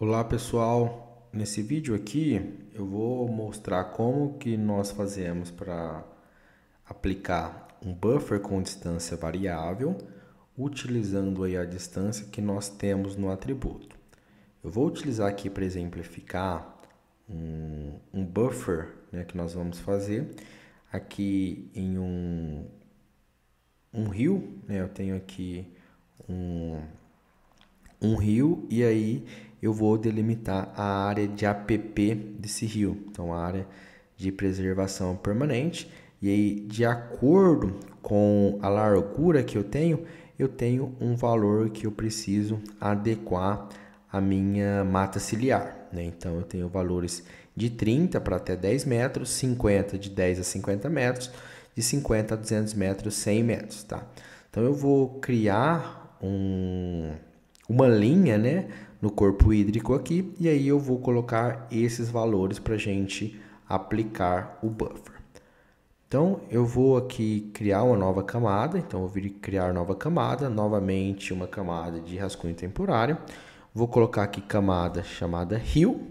Olá pessoal, nesse vídeo aqui eu vou mostrar como que nós fazemos para aplicar um buffer com distância variável, utilizando aí a distância que nós temos no atributo. Eu vou utilizar aqui para exemplificar um buffer, né, que nós vamos fazer aqui em um rio, né, eu tenho aqui um rio e aí eu vou delimitar a área de APP desse rio, então a área de preservação permanente. E aí, de acordo com a largura que eu tenho um valor que eu preciso adequar à minha mata ciliar, né? Então eu tenho valores de 30 para até 10 metros, 50 de 10 a 50 metros, de 50 a 200 metros, 100 metros, tá? Então eu vou criar uma linha, né, no corpo hídrico aqui, e aí eu vou colocar esses valores para a gente aplicar o buffer. Então, eu vou aqui criar uma nova camada, então eu vou criar nova camada, novamente uma camada de rascunho temporário. Vou colocar aqui camada chamada rio.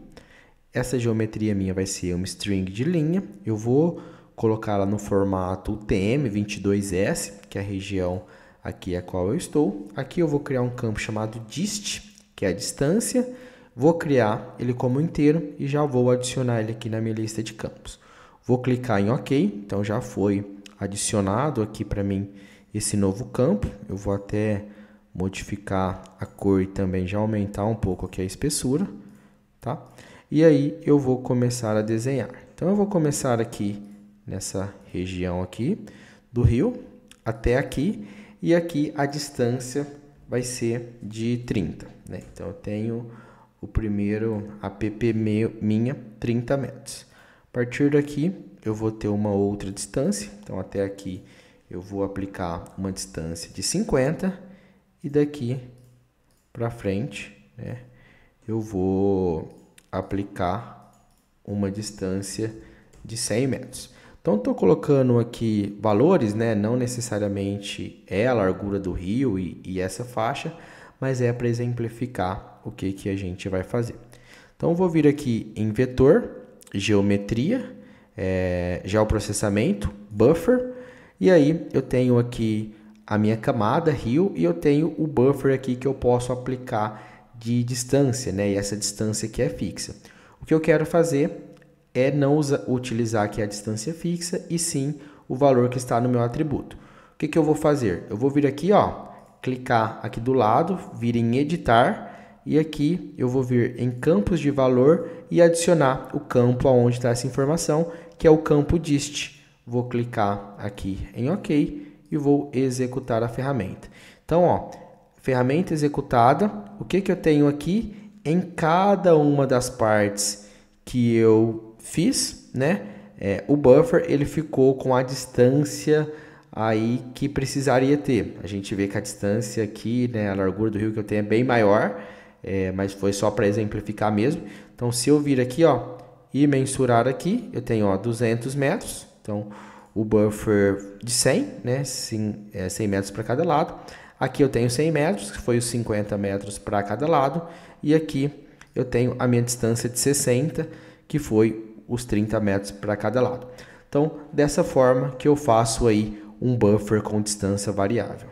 Essa geometria minha vai ser uma string de linha. Eu vou colocá-la no formato UTM-22S, que é a região aqui a qual eu estou. Aqui eu vou criar um campo chamado dist, que é a distância. Vou criar ele como inteiro e já vou adicionar ele aqui na minha lista de campos. Vou clicar em OK, então já foi adicionado aqui para mim esse novo campo. Eu vou até modificar a cor e também já aumentar um pouco aqui a espessura, tá? E aí eu vou começar a desenhar. Então eu vou começar aqui nessa região aqui do rio até aqui, e aqui a distância vai ser de 30, né? Então eu tenho o primeiro APP minha 30 metros. A partir daqui eu vou ter uma outra distância, então até aqui eu vou aplicar uma distância de 50 e daqui para frente, né, eu vou aplicar uma distância de 100 metros. Então estou colocando aqui valores, né, não necessariamente é a largura do rio e essa faixa, mas é para exemplificar o que a gente vai fazer. Então vou vir aqui em vetor, geometria, geoprocessamento, buffer, e aí eu tenho aqui a minha camada rio e eu tenho o buffer aqui que eu posso aplicar de distância, né? E essa distância aqui é fixa. O que eu quero fazer é não utilizar aqui a distância fixa e sim o valor que está no meu atributo. O que eu vou fazer? Eu vou vir aqui, ó, clicar aqui do lado, vir em editar. E aqui eu vou vir em campos de valor e adicionar o campo onde está essa informação, que é o campo dist. Vou clicar aqui em OK e vou executar a ferramenta. Então, ó, ferramenta executada. O que eu tenho aqui? Em cada uma das partes que eu fiz, né? O buffer ele ficou com a distância aí que precisaria ter. A gente vê que a distância aqui, né, a largura do rio que eu tenho é bem maior. Mas foi só para exemplificar mesmo. Então, se eu vir aqui, ó, e mensurar aqui, eu tenho, ó, 200 metros. Então, o buffer de 100, né, 100 metros para cada lado. Aqui eu tenho 100 metros, que foi os 50 metros para cada lado. E aqui eu tenho a minha distância de 60, que foi os 30 metros para cada lado. Então, dessa forma que eu faço aí um buffer com distância variável.